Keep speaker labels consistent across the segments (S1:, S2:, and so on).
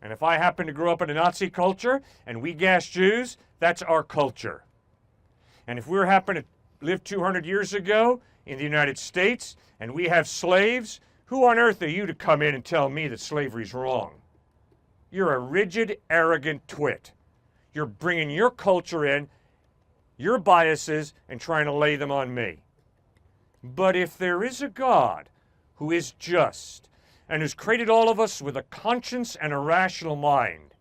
S1: And if I happen to grow up in a Nazi culture and we gas Jews, that's our culture. And if we happen to live 200 years ago in the United States and we have slaves, who on earth are you to come in and tell me that slavery's wrong? You're a rigid, arrogant twit. You're bringing your culture in, your biases, and trying to lay them on me. But if there is a God who is just and who's created all of us with a conscience and a rational mind,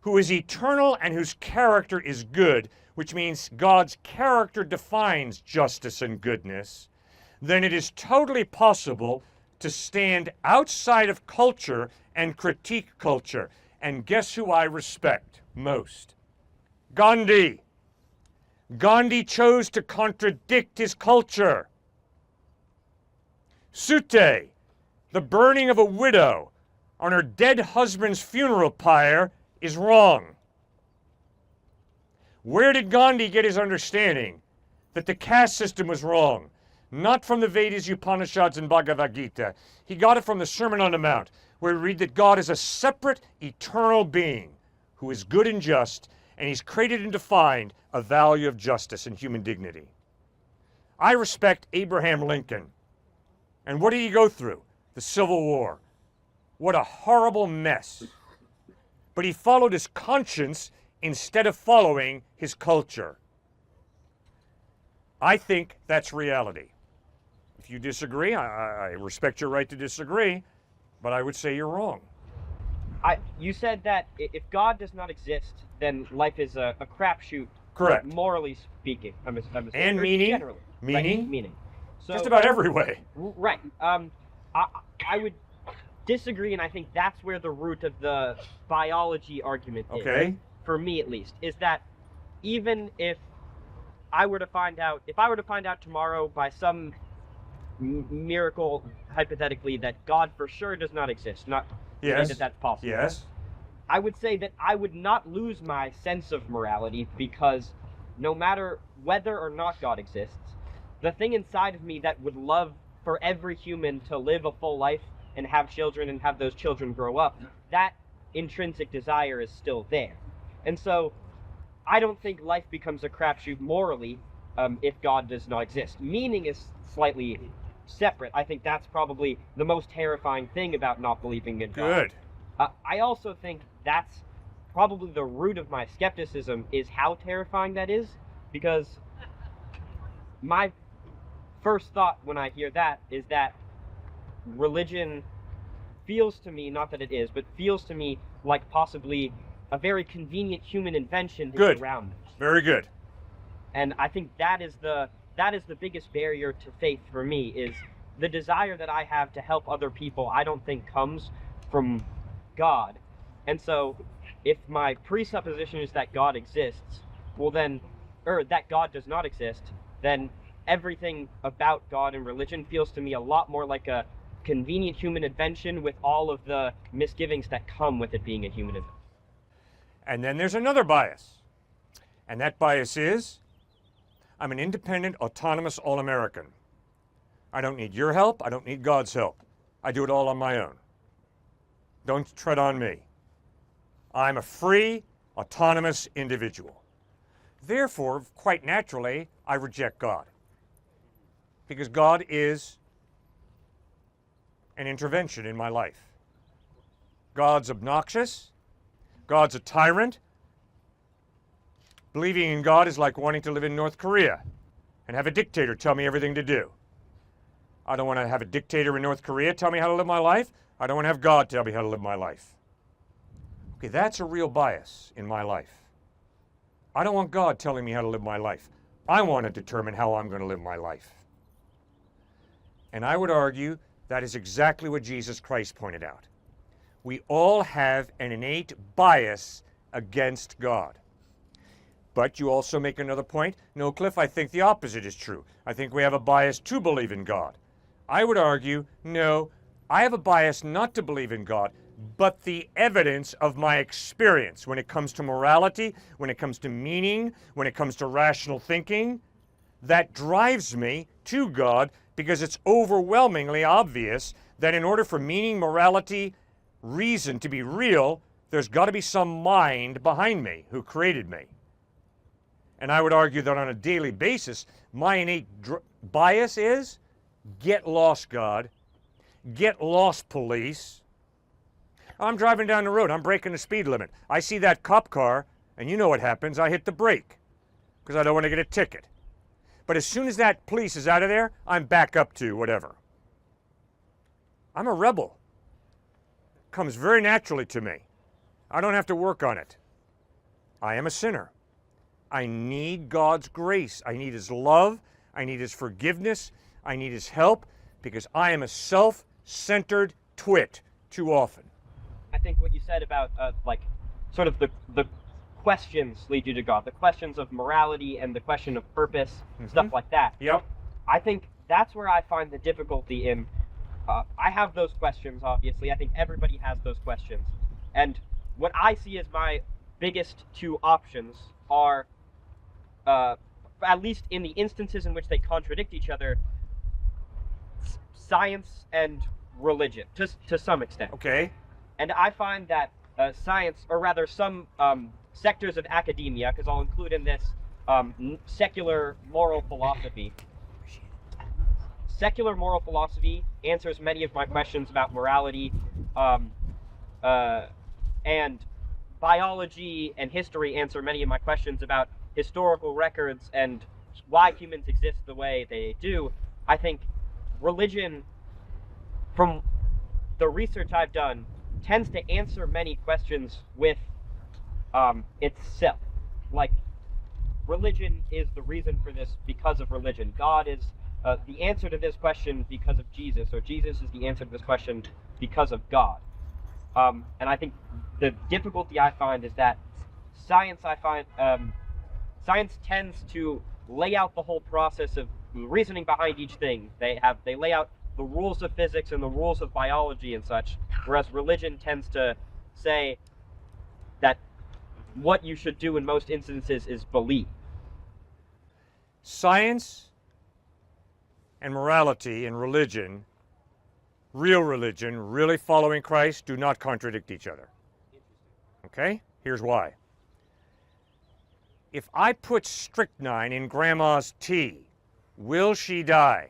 S1: who is eternal and whose character is good, which means God's character defines justice and goodness, then it is totally possible to stand outside of culture and critique culture. And guess who I respect most? Gandhi. Gandhi chose to contradict his culture. Sute, the burning of a widow on her dead husband's funeral pyre, is wrong. Where did Gandhi get his understanding that the caste system was wrong? Not from the Vedas, Upanishads, and Bhagavad Gita. He got it from the Sermon on the Mount, where we read that God is a separate, eternal being who is good and just, and he's created and defined a value of justice and human dignity. I respect Abraham Lincoln. And what did he go through? The Civil War. What a horrible mess. But he followed his conscience instead of following his culture. I think that's reality. If you disagree, I respect your right to disagree, but I would say you're wrong.
S2: You said that if God does not exist, then life is a crapshoot.
S1: Correct.
S2: Morally speaking.
S1: And meaning.
S2: Generally.
S1: Meaning.
S2: Right, meaning. So,
S1: just about every way.
S2: Right. I would disagree, and I think that's where the root of the biology argument is. For me at least, is that even if I were to find out tomorrow by some miracle, hypothetically, that God for sure does not exist, not
S1: yes.
S2: that that's possible.
S1: Yes.
S2: I would say that I would not lose my sense of morality, because no matter whether or not God exists, the thing inside of me that would love for every human to live a full life and have children and have those children grow up, that intrinsic desire is still there. And so I don't think life becomes a crapshoot morally if God does not exist. Meaning is slightly separate. I think that's probably the most terrifying thing about not believing in God.
S1: Good.
S2: I also think that's probably the root of my skepticism, is how terrifying that is, because my first thought when I hear that is that religion feels to me, not that it is, but feels to me like possibly a very convenient human invention to get around this.
S1: Very good.
S2: And I think that is the biggest barrier to faith for me, is the desire that I have to help other people. I don't think comes from God. And so if my presupposition is that God exists, well then, or that God does not exist, then everything about God and religion feels to me a lot more like a convenient human invention with all of the misgivings that come with it being a human invention.
S1: And then there's another bias. And that bias is, I'm an independent, autonomous all-American. I don't need your help. I don't need God's help. I do it all on my own. Don't tread on me. I'm a free, autonomous individual. Therefore, quite naturally, I reject God. Because God is an intervention in my life. God's obnoxious. God's a tyrant. Believing in God is like wanting to live in North Korea and have a dictator tell me everything to do. I don't want to have a dictator in North Korea tell me how to live my life. I don't want to have God tell me how to live my life. Okay, that's a real bias in my life. I don't want God telling me how to live my life. I want to determine how I'm going to live my life. And I would argue that is exactly what Jesus Christ pointed out. We all have an innate bias against God. But you also make another point. No, Cliff, I think the opposite is true. I think we have a bias to believe in God. I would argue, no, I have a bias not to believe in God, but the evidence of my experience when it comes to morality, when it comes to meaning, when it comes to rational thinking, that drives me to God, because it's overwhelmingly obvious that in order for meaning, morality, reason to be real, there's got to be some mind behind me who created me. And I would argue that on a daily basis, my innate bias is get lost, God. Get lost, police. I'm driving down the road. I'm breaking the speed limit. I see that cop car, and you know what happens. I hit the brake because I don't want to get a ticket. But as soon as that police is out of there, I'm back up to whatever. I'm a rebel. Comes very naturally to me. I don't have to work on it. I am a sinner. I need God's grace. I need His love. I need His forgiveness. I need His help because I am a self-centered twit too often.
S2: I think what you said about sort of the questions lead you to God, the questions of morality and the question of purpose, stuff like that.
S1: Yep.
S2: I think that's where I find the difficulty in. I have those questions, obviously. I think everybody has those questions. And what I see as my biggest two options are, at least in the instances in which they contradict each other, science and religion, to some extent.
S1: Okay.
S2: And I find that science, or rather some sectors of academia, because I'll include in this secular moral philosophy. Secular moral philosophy answers many of my questions about morality, and biology and history answer many of my questions about historical records and why humans exist the way they do. I think religion, from the research I've done, tends to answer many questions with itself. Like, religion is the reason for this because of religion. God is the answer to this question because of Jesus, or Jesus is the answer to this question because of God. And I think the difficulty I find is that science tends to lay out the whole process of reasoning behind each thing. They lay out the rules of physics and the rules of biology and such, whereas religion tends to say that what you should do in most instances is believe.
S1: Science and morality and religion, real religion, really following Christ, do not contradict each other. Okay? Here's why. If I put strychnine in Grandma's tea, will she die?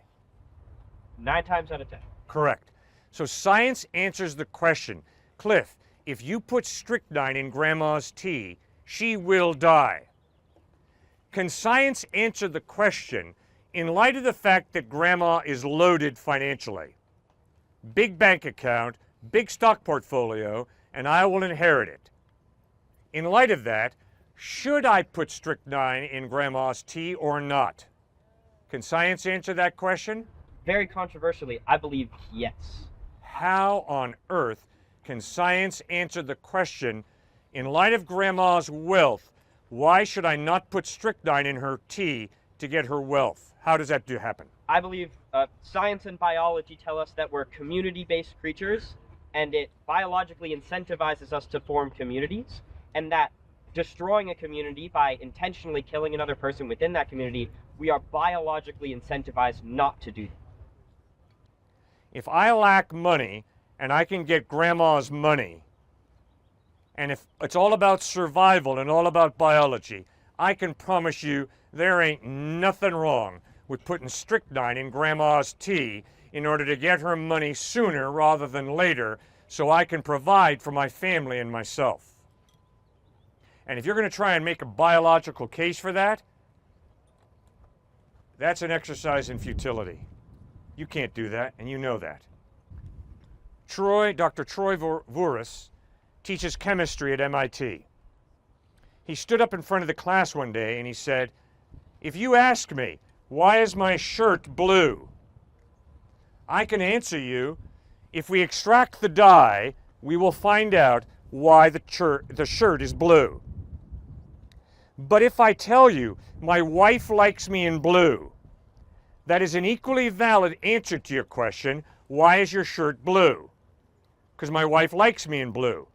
S2: 9 times out of 10.
S1: Correct. So science answers the question, Cliff, if you put strychnine in Grandma's tea, she will die. Can science answer the question in light of the fact that Grandma is loaded financially? Big bank account, big stock portfolio, and I will inherit it. In light of that, should I put strychnine in Grandma's tea or not? Can science answer that question?
S2: Very controversially, I believe yes.
S1: How on earth can science answer the question, in light of Grandma's wealth, why should I not put strychnine in her tea to get her wealth? How does that happen?
S2: I believe science and biology tell us that we're community-based creatures, and it biologically incentivizes us to form communities, and that destroying a community by intentionally killing another person within that community, we are biologically incentivized not to do that.
S1: If I lack money and I can get Grandma's money, and if it's all about survival and all about biology, I can promise you there ain't nothing wrong with putting strychnine in Grandma's tea in order to get her money sooner rather than later so I can provide for my family and myself. And if you're going to try and make a biological case for that, that's an exercise in futility. You can't do that, and you know that. Dr. Troy Vuris teaches chemistry at MIT. He stood up in front of the class one day and he said, "If you ask me, why is my shirt blue? I can answer you, if we extract the dye, we will find out why the shirt is blue. But if I tell you, my wife likes me in blue, that is an equally valid answer to your question, why is your shirt blue? Because my wife likes me in blue.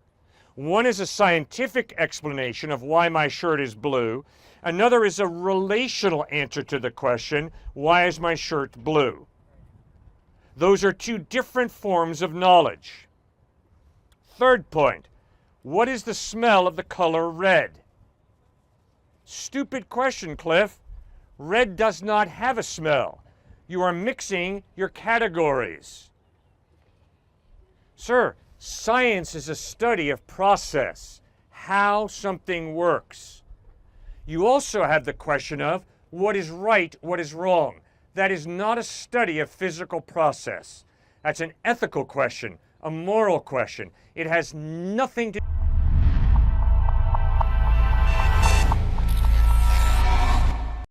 S1: One is a scientific explanation of why my shirt is blue. Another is a relational answer to the question, why is my shirt blue? Those are two different forms of knowledge. Third point, what is the smell of the color red? Stupid question, Cliff. Red does not have a smell. You are mixing your categories. Sir, science is a study of process, how something works. You also have the question of what is right, what is wrong. That is not a study of physical process. That's an ethical question, a moral question. It has nothing to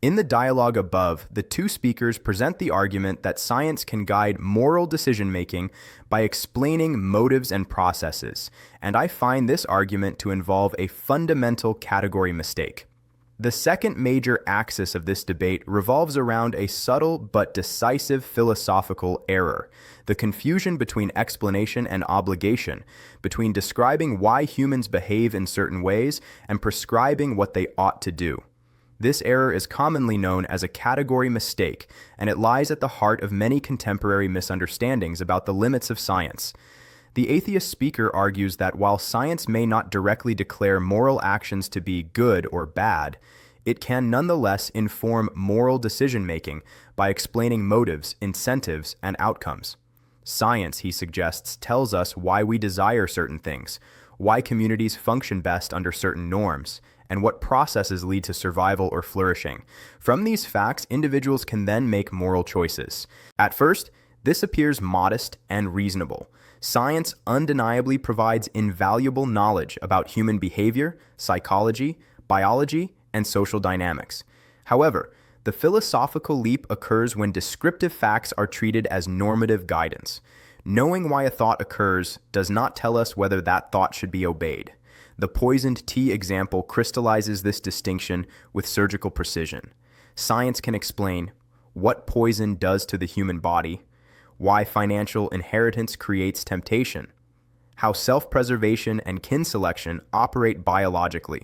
S3: In the dialogue above, the two speakers present the argument that science can guide moral decision-making by explaining motives and processes, and I find this argument to involve a fundamental category mistake. The second major axis of this debate revolves around a subtle but decisive philosophical error, the confusion between explanation and obligation, between describing why humans behave in certain ways and prescribing what they ought to do. This error is commonly known as a category mistake, and it lies at the heart of many contemporary misunderstandings about the limits of science. The atheist speaker argues that while science may not directly declare moral actions to be good or bad, it can nonetheless inform moral decision-making by explaining motives, incentives, and outcomes. Science, he suggests, tells us why we desire certain things, why communities function best under certain norms, and what processes lead to survival or flourishing. From these facts, individuals can then make moral choices. At first, this appears modest and reasonable. Science undeniably provides invaluable knowledge about human behavior, psychology, biology, and social dynamics. However, the philosophical leap occurs when descriptive facts are treated as normative guidance. Knowing why a thought occurs does not tell us whether that thought should be obeyed. The poisoned tea example crystallizes this distinction with surgical precision. Science can explain what poison does to the human body, why financial inheritance creates temptation, how self-preservation and kin selection operate biologically.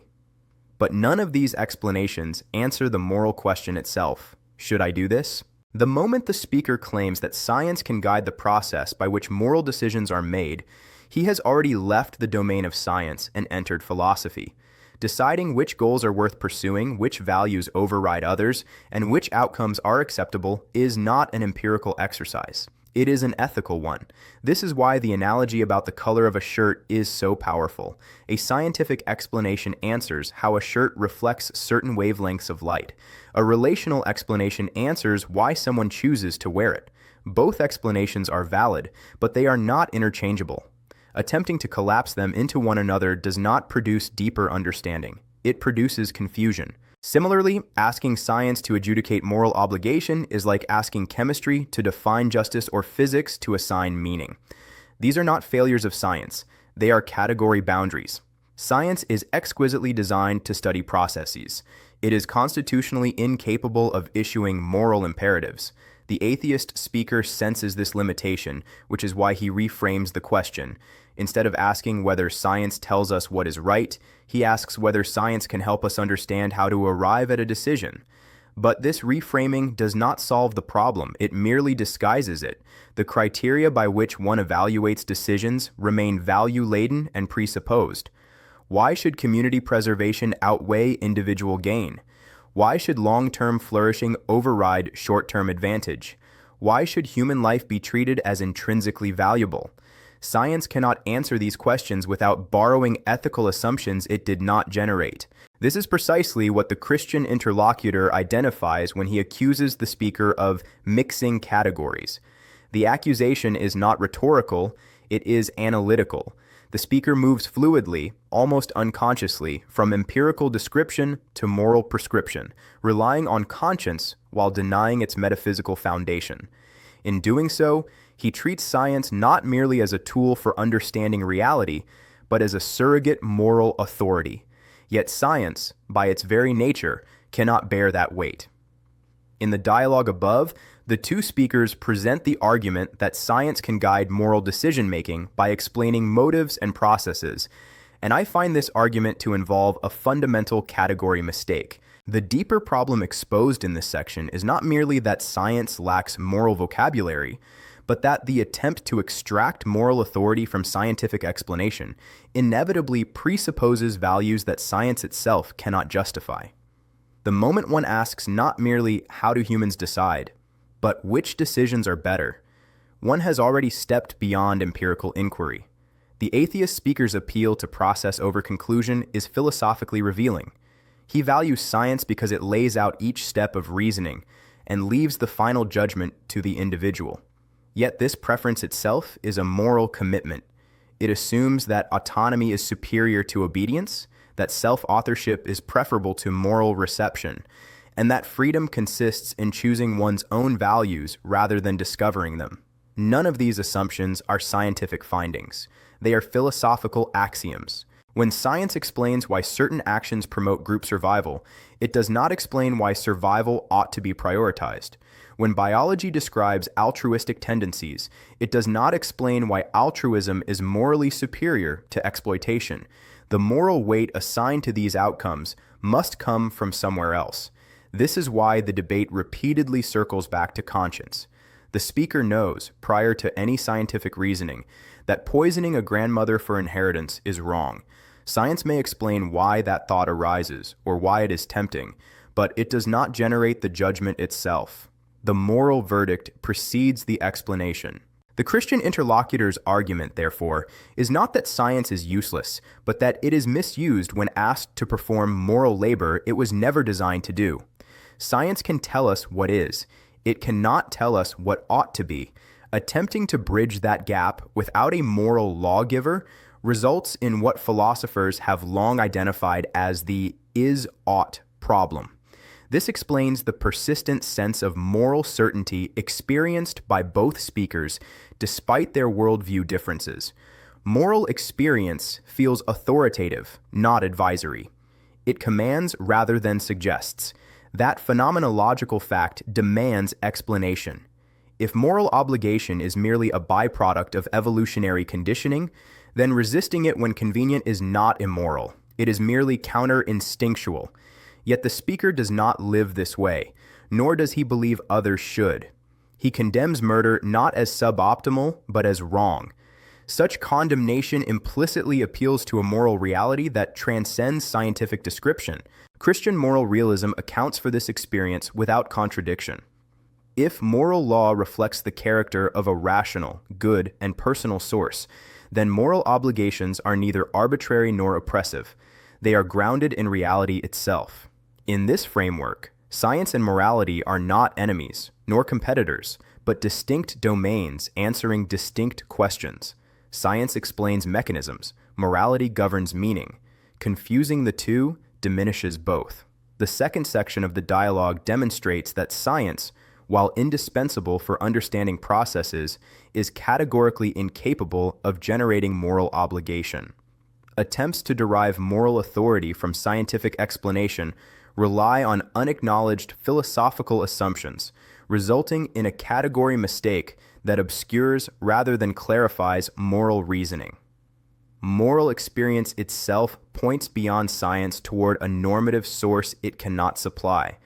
S3: But none of these explanations answer the moral question itself. Should I do this? The moment the speaker claims that science can guide the process by which moral decisions are made, he has already left the domain of science and entered philosophy. Deciding which goals are worth pursuing, which values override others, and which outcomes are acceptable is not an empirical exercise. It is an ethical one. This is why the analogy about the color of a shirt is so powerful. A scientific explanation answers how a shirt reflects certain wavelengths of light. A relational explanation answers why someone chooses to wear it. Both explanations are valid, but they are not interchangeable. Attempting to collapse them into one another does not produce deeper understanding. It produces confusion. Similarly, asking science to adjudicate moral obligation is like asking chemistry to define justice or physics to assign meaning. These are not failures of science. They are category boundaries. Science is exquisitely designed to study processes. It is constitutionally incapable of issuing moral imperatives. The atheist speaker senses this limitation, which is why he reframes the question. Instead of asking whether science tells us what is right, he asks whether science can help us understand how to arrive at a decision. But this reframing does not solve the problem, it merely disguises it. The criteria by which one evaluates decisions remain value-laden and presupposed. Why should community preservation outweigh individual gain? Why should long-term flourishing override short-term advantage? Why should human life be treated as intrinsically valuable? Science cannot answer these questions without borrowing ethical assumptions it did not generate. This is precisely what the Christian interlocutor identifies when he accuses the speaker of mixing categories. The accusation is not rhetorical, it is analytical. The speaker moves fluidly, almost unconsciously, from empirical description to moral prescription, relying on conscience while denying its metaphysical foundation. In doing so, he treats science not merely as a tool for understanding reality, but as a surrogate moral authority. Yet science, by its very nature, cannot bear that weight. In the dialogue above, the two speakers present the argument that science can guide moral decision-making by explaining motives and processes, and I find this argument to involve a fundamental category mistake. The deeper problem exposed in this section is not merely that science lacks moral vocabulary, but that the attempt to extract moral authority from scientific explanation inevitably presupposes values that science itself cannot justify. The moment one asks not merely how do humans decide, but which decisions are better, one has already stepped beyond empirical inquiry. The atheist speaker's appeal to process over conclusion is philosophically revealing. He values science because it lays out each step of reasoning and leaves the final judgment to the individual. Yet this preference itself is a moral commitment. It assumes that autonomy is superior to obedience, that self-authorship is preferable to moral reception, and that freedom consists in choosing one's own values rather than discovering them. None of these assumptions are scientific findings. They are philosophical axioms. When science explains why certain actions promote group survival, it does not explain why survival ought to be prioritized. When biology describes altruistic tendencies, it does not explain why altruism is morally superior to exploitation. The moral weight assigned to these outcomes must come from somewhere else. This is why the debate repeatedly circles back to conscience. The speaker knows, prior to any scientific reasoning, that poisoning a grandmother for inheritance is wrong. Science may explain why that thought arises or why it is tempting, but it does not generate the judgment itself. The moral verdict precedes the explanation. The Christian interlocutor's argument, therefore, is not that science is useless, but that it is misused when asked to perform moral labor it was never designed to do. Science can tell us what is. It cannot tell us what ought to be. Attempting to bridge that gap without a moral lawgiver results in what philosophers have long identified as the is-ought problem. This explains the persistent sense of moral certainty experienced by both speakers despite their worldview differences. Moral experience feels authoritative, not advisory. It commands rather than suggests. That phenomenological fact demands explanation. If moral obligation is merely a byproduct of evolutionary conditioning, then resisting it when convenient is not immoral. It is merely counter-instinctual. Yet the speaker does not live this way, nor does he believe others should. He condemns murder not as suboptimal, but as wrong. Such condemnation implicitly appeals to a moral reality that transcends scientific description. Christian moral realism accounts for this experience without contradiction. If moral law reflects the character of a rational, good, and personal source, then moral obligations are neither arbitrary nor oppressive. They are grounded in reality itself. In this framework, science and morality are not enemies, nor competitors, but distinct domains answering distinct questions. Science explains mechanisms, morality governs meaning. Confusing the two diminishes both. The second section of the dialogue demonstrates that science, while indispensable for understanding processes, is categorically incapable of generating moral obligation. Attempts to derive moral authority from scientific explanation rely on unacknowledged philosophical assumptions, resulting in a category mistake that obscures rather than clarifies moral reasoning. Moral experience itself points beyond science toward a normative source it cannot supply.